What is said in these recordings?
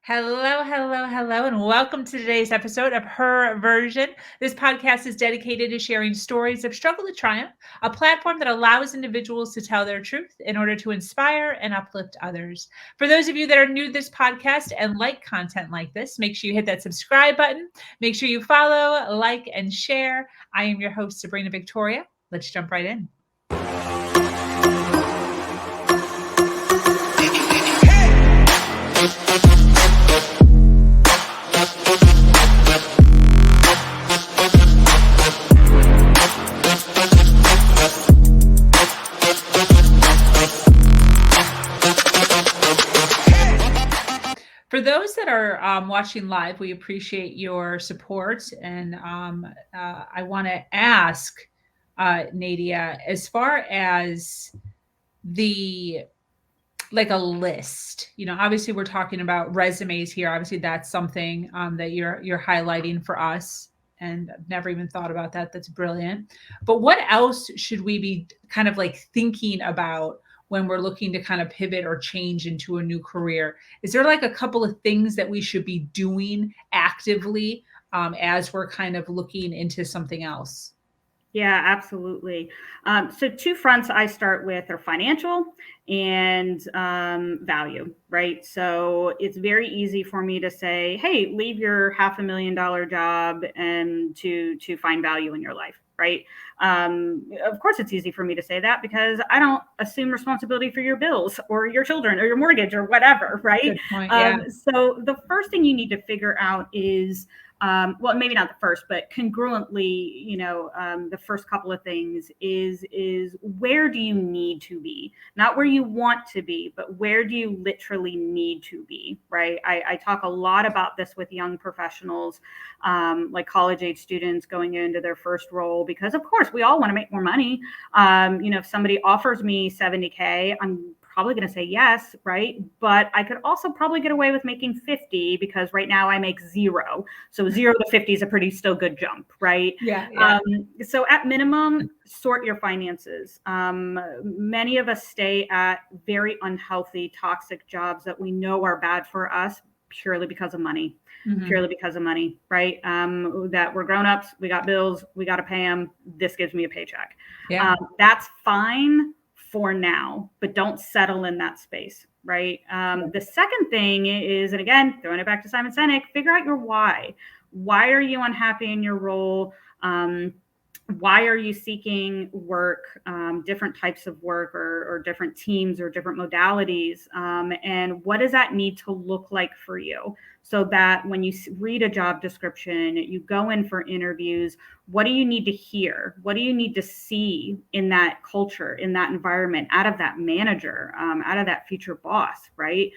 Hello, hello, hello, and welcome to today's episode of Her Version. This podcast is dedicated to sharing stories of struggle to triumph, a platform that allows individuals to tell their truth in order to inspire and uplift others. For those of you that are new to this podcast and like content like this, make sure you hit that subscribe button. Make sure you follow, like, and share. I am your host, Sabrina Victoria. Let's jump right in. For those that are watching live, we appreciate your support. And I want to ask Nadia, as far as the like a list, obviously we're talking about resumes here. Obviously, that's something that you're highlighting for us. And I've never even thought about that. That's brilliant. But what else should we be kind of like thinking about when we're looking to kind of pivot or change into a new career? Is there like a couple of things that we should be doing actively as we're kind of looking into something else? Yeah, absolutely. So two fronts I start with are financial and value, right? So it's very easy for me to say, hey, leave your $500,000 job and to find value in your life, right? Of course, it's easy for me to say that because I don't assume responsibility for your bills or your children or your mortgage or whatever, right? Good point. Yeah. So the first thing you need to figure out is well, maybe not the first, but congruently, the first couple of things is where do you need to be? Not where you want to be, but where do you literally need to be, right? I talk a lot about this with young professionals, like college age students going into their first role, because of course we all want to make more money. If somebody offers me 70K, I'm probably going to say yes, right? But I could also probably get away with making 50 because right now I make zero. So 0 to 50 is a pretty still good jump, right? Yeah. So at minimum, sort your finances. Many of us stay at very unhealthy, toxic jobs that we know are bad for us purely because of money. Mhm. Purely because of money, right? That we're grown-ups, we got bills, we got to pay them. This gives me a paycheck. Yeah. That's fine for now, but don't settle in that space, right? The second thing is, and again, throwing it back to Simon Sinek, figure out your why. Why are you unhappy in your role? Why are you seeking work, different types of work or different teams or different modalities? And what does that need to look like for you? So that when you read a job description, you go in for interviews, what do you need to hear? What do you need to see in that culture, in that environment, out of that manager, out of that future boss, right?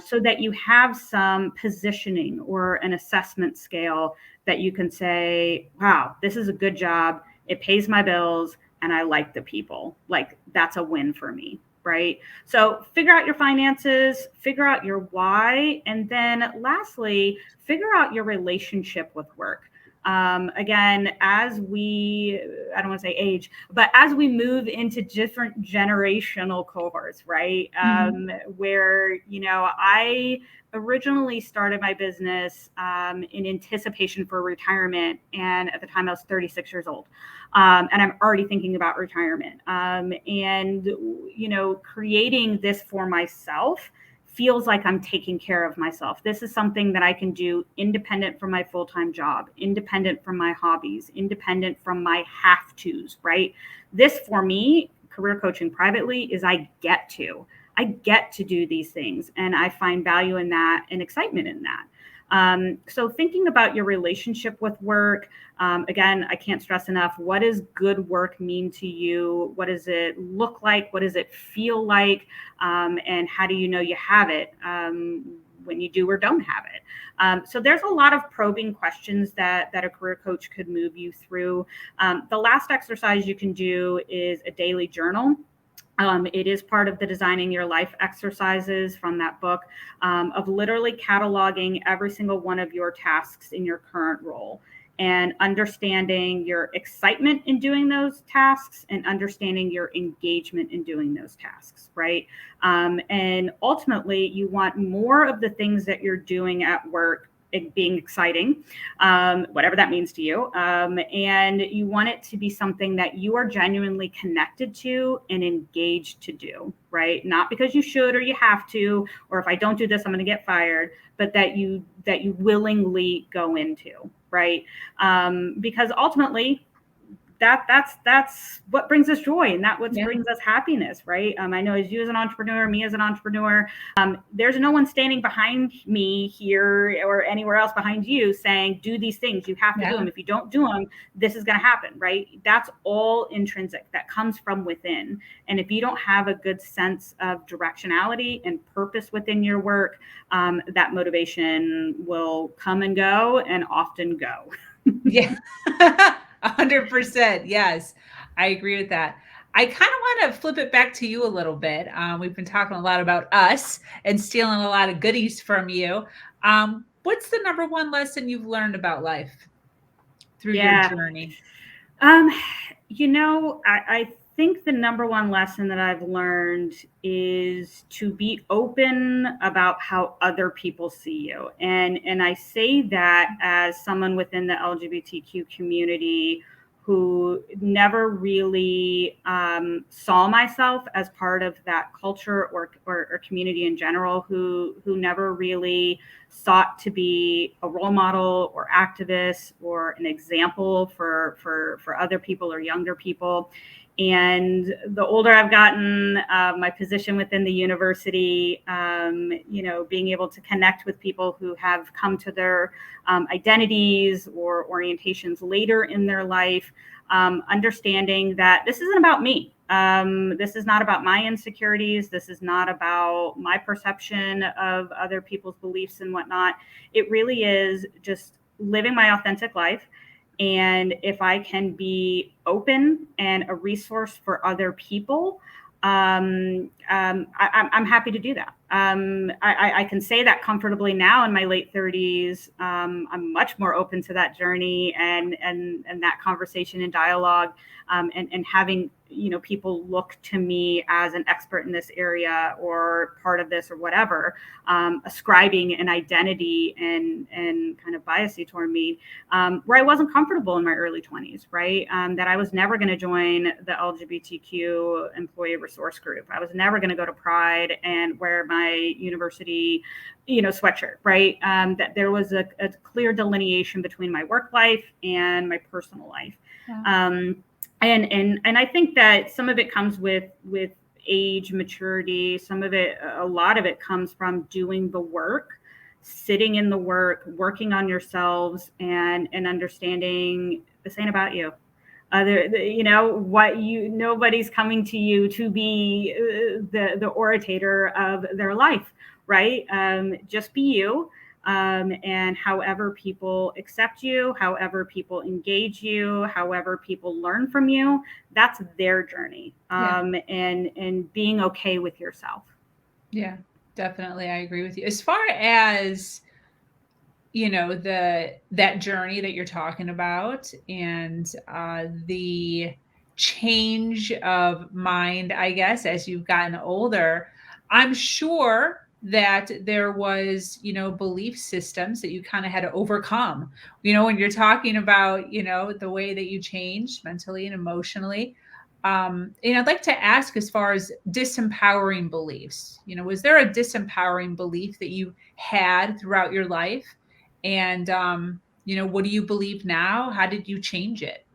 So that you have some positioning or an assessment scale that you can say, wow, this is a good job. It pays my bills and I like the people. Like that's a win for me, right? So figure out your finances, figure out your why, and then lastly, figure out your relationship with work. Again, I don't want to say age, but as we move into different generational cohorts, right? Where, I originally started my business in anticipation for retirement. And at the time I was 36 years old. And I'm already thinking about retirement. Creating this for myself feels like I'm taking care of myself. This is something that I can do independent from my full-time job, independent from my hobbies, independent from my have tos, right? This for me, career coaching privately, is I get to do these things and I find value in that and excitement in that. So thinking about your relationship with work, again, I can't stress enough, what does good work mean to you? What does it look like? What does it feel like? And how do you know you have it when you do or don't have it? So there's a lot of probing questions that a career coach could move you through. The last exercise you can do is a daily journal. It is part of the Designing Your Life exercises from that book, of literally cataloging every single one of your tasks in your current role. and understanding your excitement in doing those tasks and understanding your engagement in doing those tasks, right? And ultimately, you want more of the things that you're doing at work being exciting, whatever that means to you. And you want it to be something that you are genuinely connected to and engaged to do, right? Not because you should or you have to, or if I don't do this, I'm going to get fired, but that you willingly go into, right? Because ultimately, that's what brings us joy, and that what Yeah. brings us happiness, right? I know as you as an entrepreneur, me as an entrepreneur, there's no one standing behind me here or anywhere else behind you saying do these things, you have to do Yeah. them, if you don't do them this is going to happen, right? That's all intrinsic, that comes from within. And if you don't have a good sense of directionality and purpose within your work, that motivation will come and go and often go. Yeah. 100%. Yes. I agree with that. I kind of want to flip it back to you a little bit. We've been talking a lot about us and stealing a lot of goodies from you. What's the number one lesson you've learned about life through your Yeah. journey? Um, I think the number one lesson that I've learned is to be open about how other people see you. And I say that as someone within the LGBTQ community who never really saw myself as part of that culture or community in general, who never really sought to be a role model or activist or an example for other people or younger people. And the older I've gotten, my position within the university, being able to connect with people who have come to their identities or orientations later in their life, understanding that this isn't about me. This is not about my insecurities. This is not about my perception of other people's beliefs and whatnot. It really is just living my authentic life. And if I can be open and a resource for other people, I'm happy to do that. I can say that comfortably now in my late 30s. I'm much more open to that journey and that conversation and dialogue, and having people look to me as an expert in this area or part of this or whatever, ascribing an identity and kind of biasy toward me, where I wasn't comfortable in my early 20s, right? That I was never going to join the LGBTQ employee resource group. I was never going to go to Pride and wear my university, sweatshirt, right? That there was a clear delineation between my work life and my personal life. Yeah. And I think that some of it comes with age, maturity. Some of it, a lot of it comes from doing the work, sitting in the work, working on yourselves, and understanding this ain't about you. Nobody's coming to you to be the orator of their life, right? Just be you. And however people accept you, however people engage you, however people learn from you, that's their journey. Yeah. And being okay with yourself. Yeah. Definitely. I agree with you. As far as that journey that you're talking about and the change of mind, I guess, as you've gotten older, I'm sure that there was belief systems that you kind of had to overcome, when you're talking about the way that you changed mentally and emotionally. And I'd like to ask, as far as disempowering beliefs, was there a disempowering belief that you had throughout your life? And, what do you believe now? How did you change it?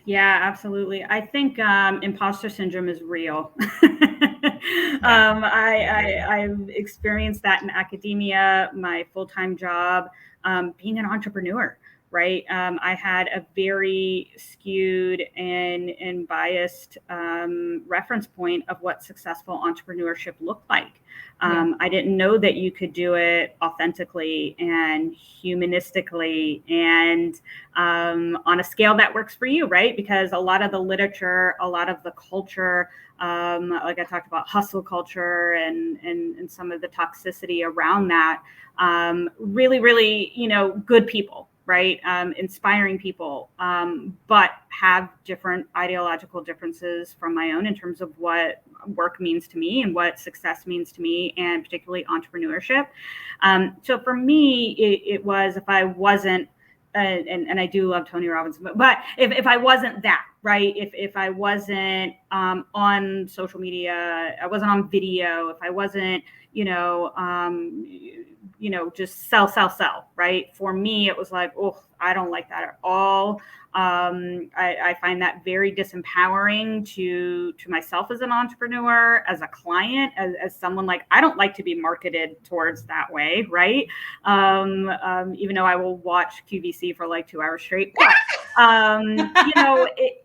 Yeah, absolutely. I think imposter syndrome is real. Yeah. I've experienced that in academia, my full time job, being an entrepreneur. Right. I had a very skewed and biased reference point of what successful entrepreneurship looked like. Yeah. I didn't know that you could do it authentically and humanistically and on a scale that works for you, right? Because a lot of the literature, a lot of the culture, like I talked about hustle culture and some of the toxicity around that, really, really, good people, right? Inspiring people, but have different ideological differences from my own in terms of what work means to me and what success means to me, and particularly entrepreneurship. So for me, it was, if I wasn't, and I do love Tony Robbins, but if I wasn't that, right? If I wasn't on social media, I wasn't on video, if I wasn't, just sell, right? For me, it was like, oh, I don't like that at all. I find that very disempowering to myself as an entrepreneur, as a client, as someone, like, I don't like to be marketed towards that way, right? Even though I will watch QVC for like 2 hours straight. But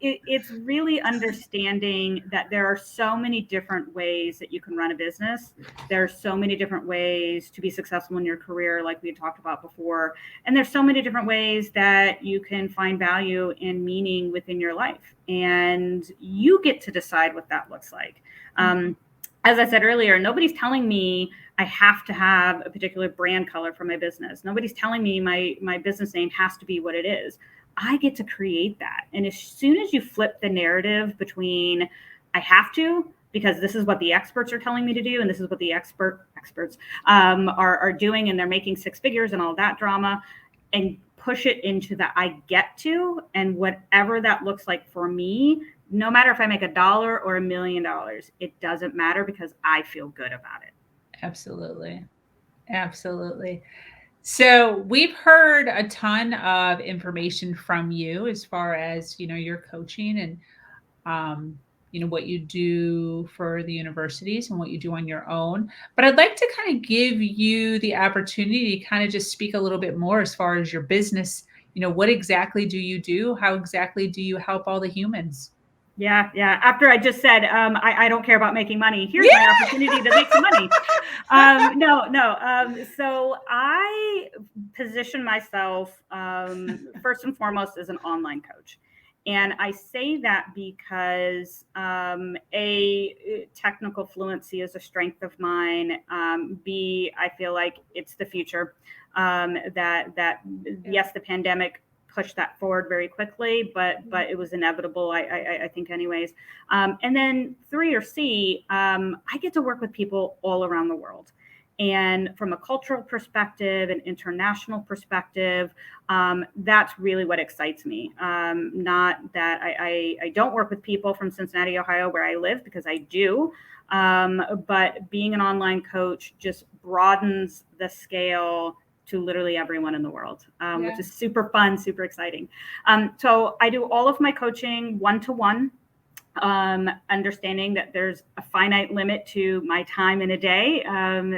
it's really understanding that there are so many different ways that you can run a business. There are so many different ways to be successful in your career, like we had talked about before. And there's so many different ways that you can find value and meaning within your life. And you get to decide what that looks like. As I said earlier, nobody's telling me I have to have a particular brand color for my business. Nobody's telling me my business name has to be what it is. I get to create that. And as soon as you flip the narrative between I have to, because this is what the experts are telling me to do, and this is what the experts are doing, and they're making 6 figures and all that drama, and push it into the I get to, and whatever that looks like for me, no matter if I make $1 or $1 million, it doesn't matter, because I feel good about it. Absolutely. Absolutely. So we've heard a ton of information from you as far as, your coaching and, what you do for the universities and what you do on your own. But I'd like to kind of give you the opportunity to kind of just speak a little bit more as far as your business. What exactly do you do? How exactly do you help all the humans? Yeah. After I just said, I don't care about making money. Here's my opportunity to make some money. No. So I position myself first and foremost as an online coach. And I say that because A, technical fluency is a strength of mine. B, I feel like it's the future. Yes, the pandemic pushed that forward very quickly, but it was inevitable, I think, anyways. And then 3, or C, I get to work with people all around the world. And from a cultural perspective, an international perspective, that's really what excites me. Not that I don't work with people from Cincinnati, Ohio, where I live, because I do. But being an online coach just broadens the scale to literally everyone in the world, which is super fun, super exciting. So I do all of my coaching one-to-one, understanding that there's a finite limit to my time in a day.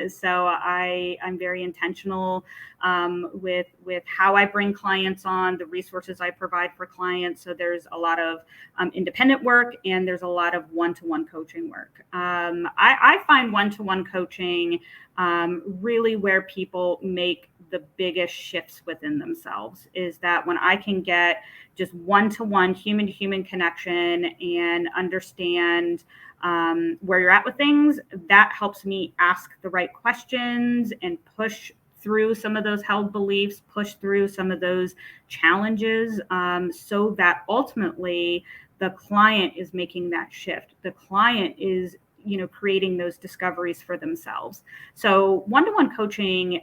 So I'm very intentional with how I bring clients on, the resources I provide for clients. So there's a lot of independent work, and there's a lot of one-to-one coaching work. I find one-to-one coaching really where people make the biggest shifts within themselves, is that when I can get just one-to-one human-to-human connection and understand where you're at with things, that helps me ask the right questions and push through some of those held beliefs, push through some of those challenges, so that ultimately the client is making that shift. The client is creating those discoveries for themselves. So one-to-one coaching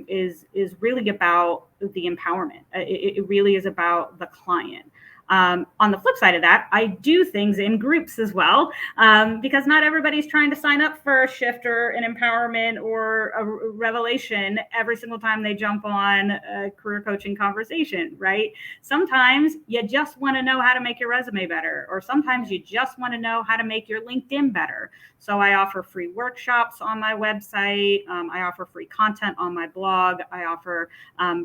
is really about the empowerment. It really is about the client. On the flip side of that, I do things in groups as well, because not everybody's trying to sign up for a shift or an empowerment or a revelation every single time they jump on a career coaching conversation, right? Sometimes you just want to know how to make your resume better, or sometimes you just want to know how to make your LinkedIn better. So I offer free workshops on my website. I offer free content on my blog. I offer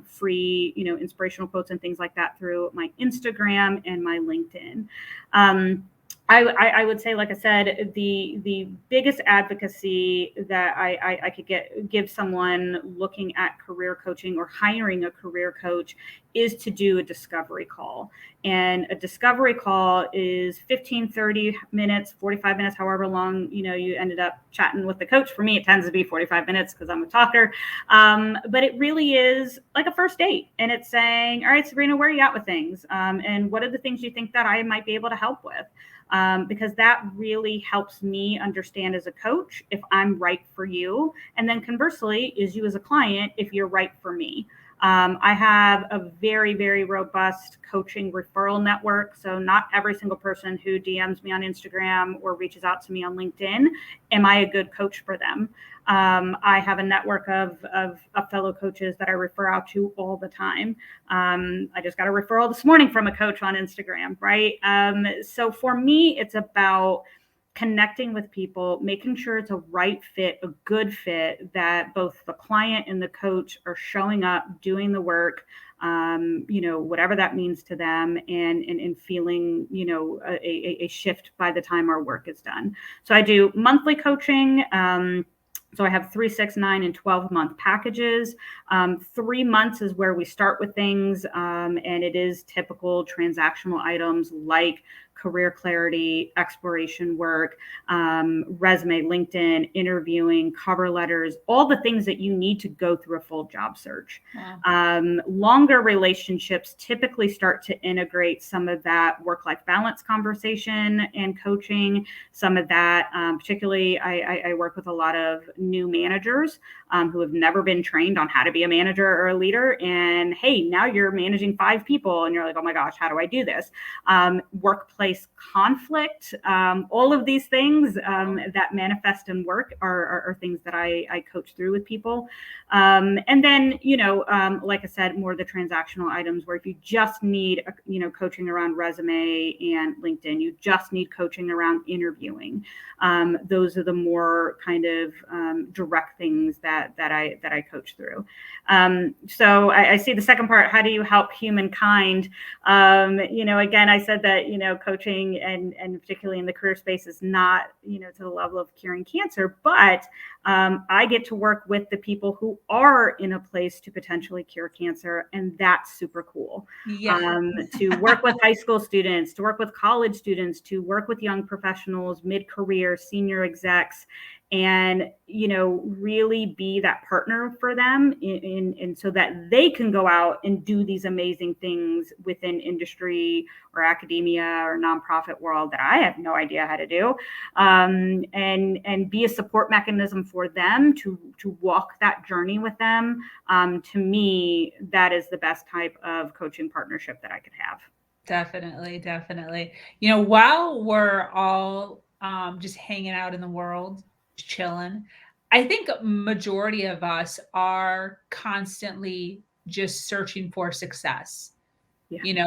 free, inspirational quotes and things like that through my Instagram and my LinkedIn. I would say, like I said, the biggest advocacy that I could give someone looking at career coaching or hiring a career coach is to do a discovery call. And a discovery call is 15, 30 minutes, 45 minutes, however long, you ended up chatting with the coach. For me, it tends to be 45 minutes because I'm a talker. But it really is like a first date. And it's saying, all right, Sabrina, where are you at with things? And what are the things you think that I might be able to help with? Because that really helps me understand as a coach if I'm right for you. And then conversely, is you as a client if you're right for me. I have a very, very robust coaching referral network. So not every single person who DMs me on Instagram or reaches out to me on LinkedIn, am I a good coach for them? I have a network of fellow coaches that I refer out to all the time. I just got a referral this morning from a coach on Instagram, right? So for me, it's about connecting with people, making sure it's a right fit, a good fit, that both the client and the coach are showing up, doing the work, whatever that means to them, and feeling, a shift by the time our work is done. So I do monthly coaching. So I have 3, 6, 9, and 12-month packages. 3 months is where we start with things, and it is typical transactional items like career clarity, exploration work, resume, LinkedIn, interviewing, cover letters, all the things that you need to go through a full job search. Wow. Longer relationships typically start to integrate some of that work-life balance conversation and coaching. Some of that, particularly, I work with a lot of new managers who have never been trained on how to be a manager or a leader. And hey, now you're managing 5 people and you're like, oh my gosh, how do I do this? Workplace conflict, all of these things that manifest in work are things that I coach through with people. And then, like I said, more of the transactional items where if you just need, coaching around resume and LinkedIn, you just need coaching around interviewing. Those are the more kind of direct things that I coach through. So I see the second part. How do you help humankind? Again, I said that, coaching and particularly in the career space is not, to the level of curing cancer, but I get to work with the people who are in a place to potentially cure cancer. And that's super cool. Yeah. To work with high school students, to work with college students, to work with young professionals, mid-career, senior execs, and, really be that partner for them in so that they can go out and do these amazing things within industry or academia or nonprofit world that I have no idea how to do, and be a support mechanism for them to walk that journey with them. To me, that is the best type of coaching partnership that I could have. Definitely, definitely. While we're all just hanging out in the world, chilling, I think majority of us are constantly just searching for success.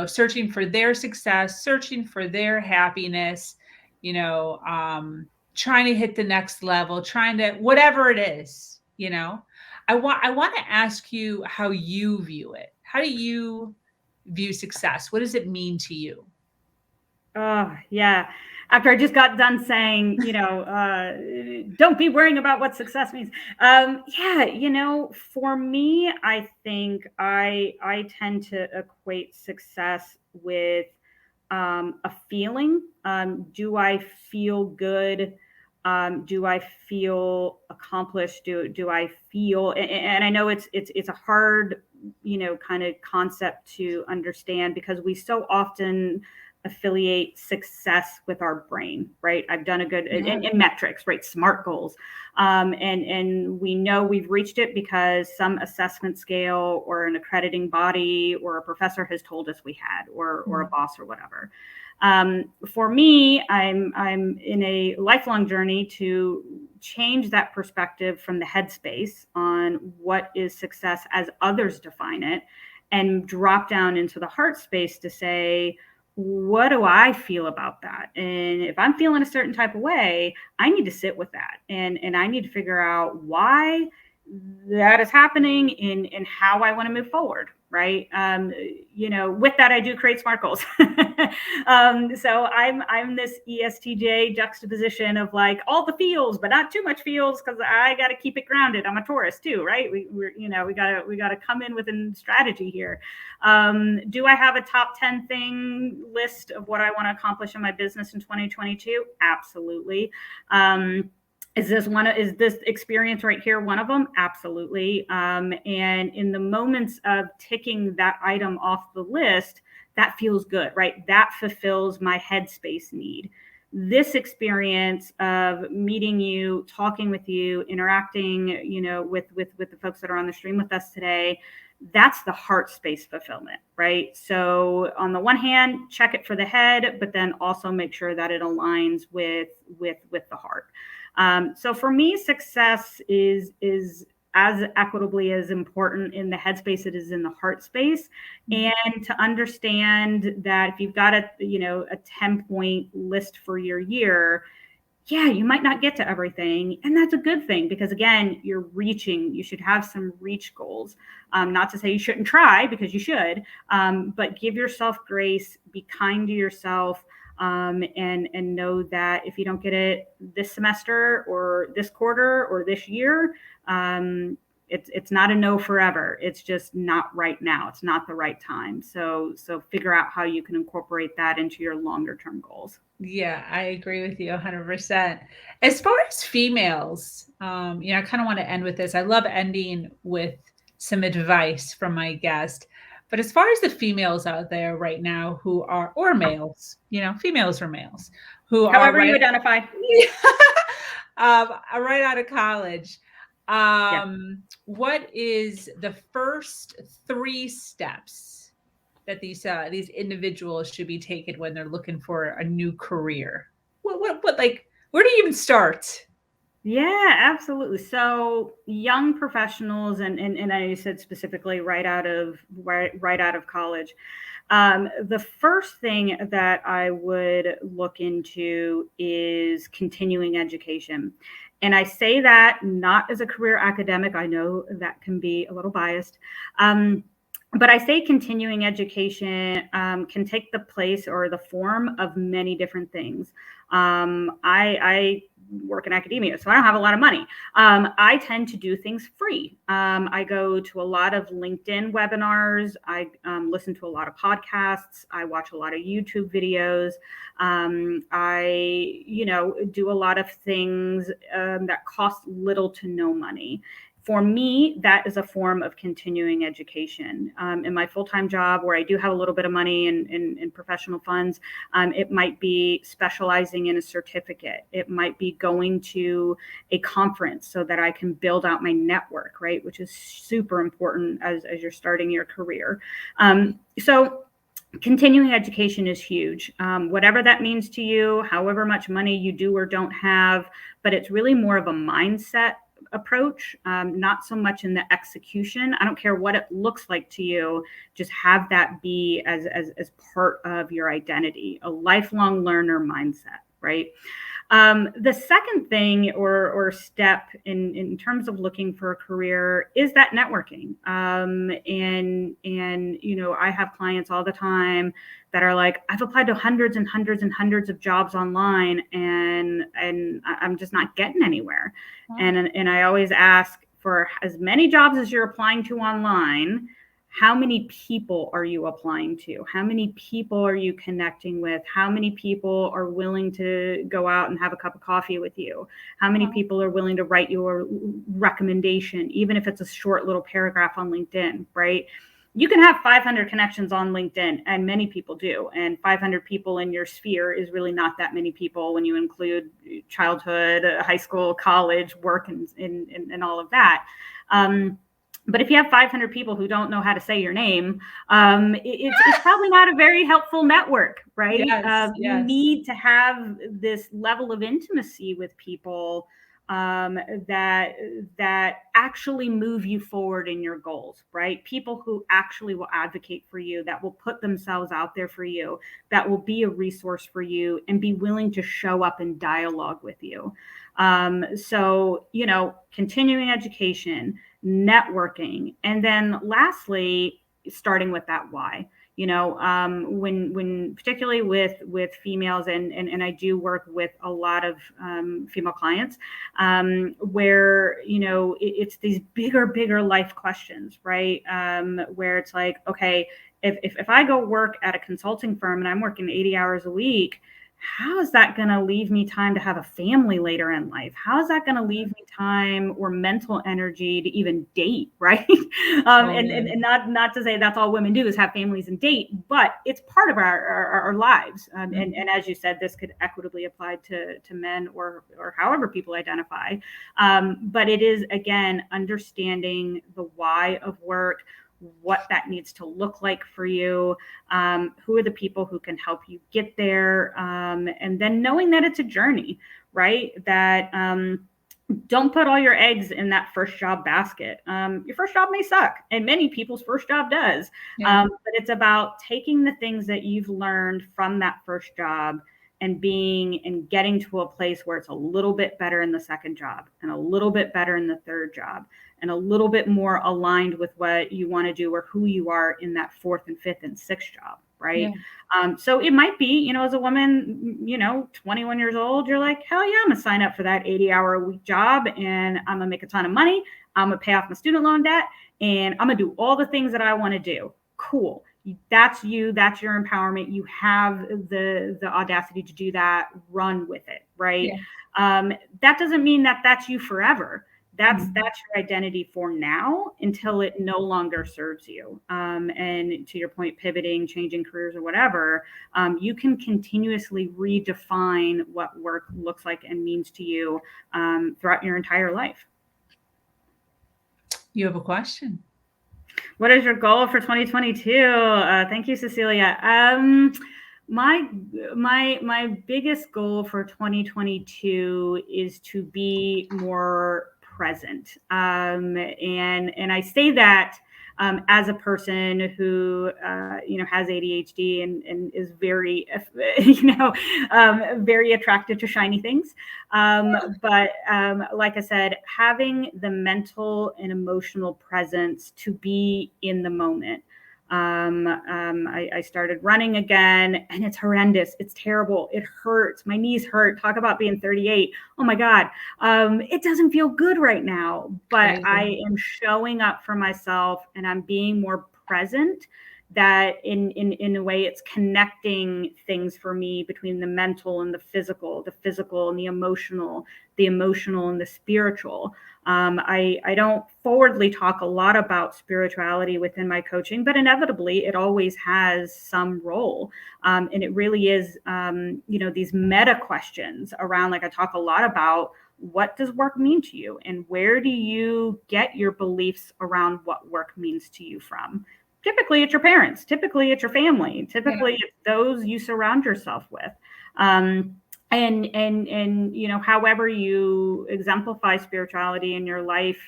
Searching for their success, searching for their happiness, trying to hit the next level, trying to whatever it is. I want to ask you how you view it. How do you view success? What does it mean to you? Oh, yeah. After I just got done saying, don't be worrying about what success means. For me, I think I tend to equate success with a feeling. Do I feel good? Do I feel accomplished? Do I feel? And I know it's a hard, kind of concept to understand because we so often affiliate success with our brain, right? I've done a good in metrics, right? SMART goals. And we know we've reached it because some assessment scale or an accrediting body or a professor has told us we had, or a boss or whatever. For me, I'm in a lifelong journey to change that perspective from the headspace on what is success as others define it, and drop down into the heart space to say, what do I feel about that? And if I'm feeling a certain type of way, I need to sit with that, and I need to figure out why that is happening and how I want to move forward. right? With that, I do create SMART goals. So I'm this ESTJ juxtaposition of like all the feels, but not too much feels, because I got to keep it grounded. I'm a Taurus too, right? We gotta come in with a strategy here. Do I have a top 10 thing list of what I want to accomplish in my business in 2022? Absolutely. Is this experience right here one of them? Absolutely. And in the moments of ticking that item off the list, that feels good, right? That fulfills my headspace need. This experience of meeting you, talking with you, interacting, with the folks that are on the stream with us today, that's the heart space fulfillment, right? So on the one hand, check it for the head, but then also make sure that it aligns with the heart. So for me, success is as equitably as important in the headspace it is in the heart space. And to understand that if you've got a 10-point list for your year, yeah, you might not get to everything. And that's a good thing, because again, you should have some reach goals. Not to say you shouldn't try, because you should, but give yourself grace, be kind to yourself. And know that if you don't get it this semester or this quarter or this year, it's not a no forever. It's just not right now. It's not the right time. So figure out how you can incorporate that into your longer term goals. Yeah, I agree with you 100%. As far as females, I kind of want to end with this. I love ending with some advice from my guest. But as far as the females out there right now who are, or males, females or males, who are However you identify. right out of college, what is the first 3 steps that these individuals should be taking when they're looking for a new career? What like, where do you even start? Yeah, absolutely. So young professionals, and I said specifically right out of college. The first thing that I would look into is continuing education. And I say that not as a career academic. I know that can be a little biased. But I say continuing education can take the place or the form of many different things. I work in academia, so I don't have a lot of money. I tend to do things free. I go to a lot of LinkedIn webinars. I listen to a lot of podcasts. I watch a lot of YouTube videos. I, do a lot of things that cost little to no money. For me, that is a form of continuing education. In my full-time job, where I do have a little bit of money in professional funds, it might be specializing in a certificate. It might be going to a conference so that I can build out my network, right? Which is super important as you're starting your career. So continuing education is huge. Whatever that means to you, however much money you do or don't have, but it's really more of a mindset approach, not so much in the execution. I don't care what it looks like to you. Just have that be as part of your identity, a lifelong learner mindset, right? The second thing or step in terms of looking for a career is that networking. I have clients all the time that are like, I've applied to hundreds and hundreds and hundreds of jobs online, and I'm just not getting anywhere. Wow. And I always ask, for as many jobs as you're applying to online, how many people are you applying to? How many people are you connecting with? How many people are willing to go out and have a cup of coffee with you? How many people are willing to write you a recommendation, even if it's a short little paragraph on LinkedIn, right? You can have 500 connections on LinkedIn, and many people do. And 500 people in your sphere is really not that many people when you include childhood, high school, college, work, and all of that. But if you have 500 people who don't know how to say your name, it's probably not a very helpful network, right? Yes. You need to have this level of intimacy with people that actually move you forward in your goals, right? People who actually will advocate for you, that will put themselves out there for you, that will be a resource for you and be willing to show up and dialogue with you. So, continuing education, networking, and then lastly, starting with that why. When particularly with females, and I do work with a lot of female clients, where it's these bigger life questions, right? Where it's like, okay, if I go work at a consulting firm and I'm working 80 hours a week, how is that going to leave me time to have a family later in life? How is that going to leave me time or mental energy to even date, right? And not to say that's all women do is have families and date, but it's part of our lives. And as you said, this could equitably apply to men or however people identify. But it is, again, understanding the why of work, what that needs to look like for you, who are the people who can help you get there, and then knowing that it's a journey, right? That don't put all your eggs in that first job basket. Your first job may suck, and many people's first job does. But it's about taking the things that you've learned from that first job and getting to a place where it's a little bit better in the second job and a little bit better in the third job and a little bit more aligned with what you want to do or who you are in that fourth and fifth and sixth job, right? So it might be, as a woman, 21 years old, you're like, hell yeah, I'm gonna sign up for that 80-hour a week job and I'm gonna make a ton of money. I'm gonna pay off my student loan debt and I'm gonna do all the things that I want to do. Cool. That's you. That's your empowerment. You have the audacity to do that. Run with it, right? That doesn't mean that that's you forever. That's your identity for now until it no longer serves you. And to your point, pivoting, changing careers or whatever, you can continuously redefine what work looks like and means to you throughout your entire life. You have a question. What is your goal for 2022? Thank you, Cecilia. My biggest goal for 2022 is to be more present. And I say that as a person who has ADHD and is very very attracted to shiny things. But like I said, having the mental and emotional presence to be in the moment. I started running again and it's horrendous. It's terrible. It hurts. My knees hurt. Talk about being 38. Oh my God. It doesn't feel good right now, but I am showing up for myself and I'm being more present, that in a way it's connecting things for me between the mental and the physical and the emotional and the spiritual. I don't forwardly talk a lot about spirituality within my coaching, but inevitably it always has some role. And it really is, these meta questions around, like I talk a lot about, what does work mean to you? And where do you get your beliefs around what work means to you from? Typically it's your parents, typically it's your family, typically it's those you surround yourself with. And however you exemplify spirituality in your life,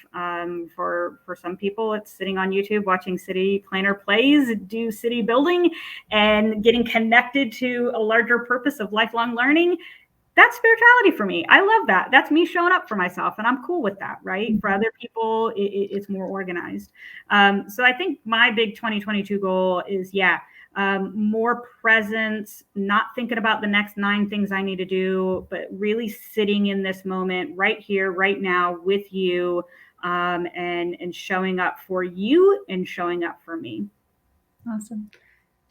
for some people it's sitting on YouTube watching city planner plays, do city building and getting connected to a larger purpose of lifelong learning. That's spirituality for me. I love that. That's me showing up for myself and I'm cool with that, right? For other people, it's more organized. So I think my big 2022 goal is, more presence, not thinking about the next 9 things I need to do, but really sitting in this moment right here, right now with you, and showing up for you and showing up for me. Awesome.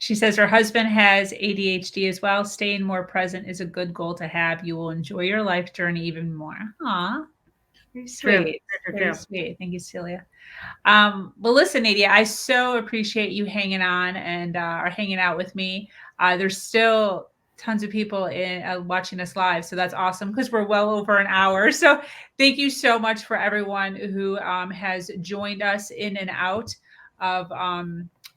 She says her husband has ADHD as well. Staying more present is a good goal to have. You will enjoy your life journey even more. Aw, very sweet. Very sweet. Thank you, Celia. Well, listen, Nadia, I so appreciate you hanging on and are hanging out with me. There's still tons of people watching us live, so that's awesome because we're well over an hour. So thank you so much for everyone who has joined us in and out of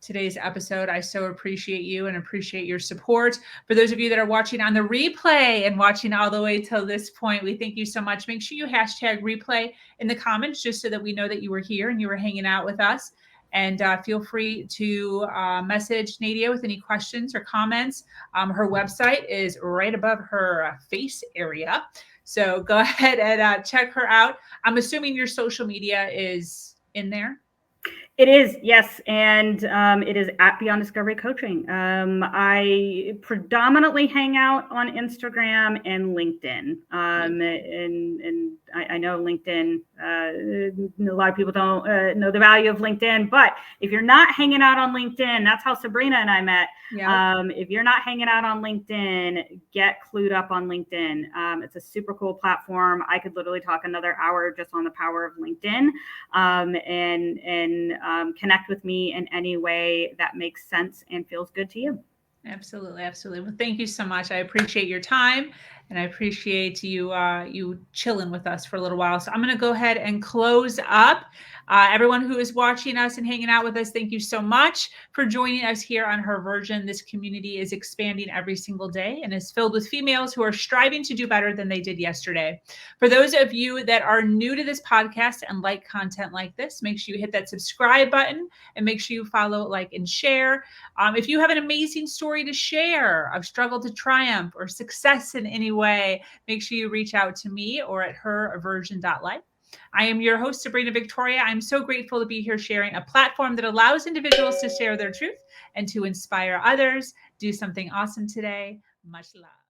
today's episode. I so appreciate you and appreciate your support. For those of you that are watching on the replay and watching all the way till this point, we thank you so much. Make sure you hashtag replay in the comments just so that we know that you were here and you were hanging out with us. And feel free to message Nadia with any questions or comments. Her website is right above her face area. So go ahead and check her out. I'm assuming your social media is in there. It is, yes, and it is at Beyond Discovery Coaching. I predominantly hang out on Instagram and LinkedIn, and I know LinkedIn. A lot of people don't know the value of LinkedIn, but if you're not hanging out on LinkedIn, that's how Sabrina and I met. Yeah. If you're not hanging out on LinkedIn, get clued up on LinkedIn. It's a super cool platform. I could literally talk another hour just on the power of LinkedIn, and connect with me in any way that makes sense and feels good to you. Absolutely, absolutely. Well, thank you so much. I appreciate your time, and I appreciate you chilling with us for a little while. So I'm going to go ahead and close up. Everyone who is watching us and hanging out with us, thank you so much for joining us here on Her Version. This community is expanding every single day and is filled with females who are striving to do better than they did yesterday. For those of you that are new to this podcast and like content like this, make sure you hit that subscribe button and make sure you follow, like, and share. If you have an amazing story to share of struggle to triumph or success in any way, make sure you reach out to me or at heraversion.life. I am your host, Sabrina Victoria. I'm so grateful to be here sharing a platform that allows individuals to share their truth and to inspire others. Do something awesome today. Much love.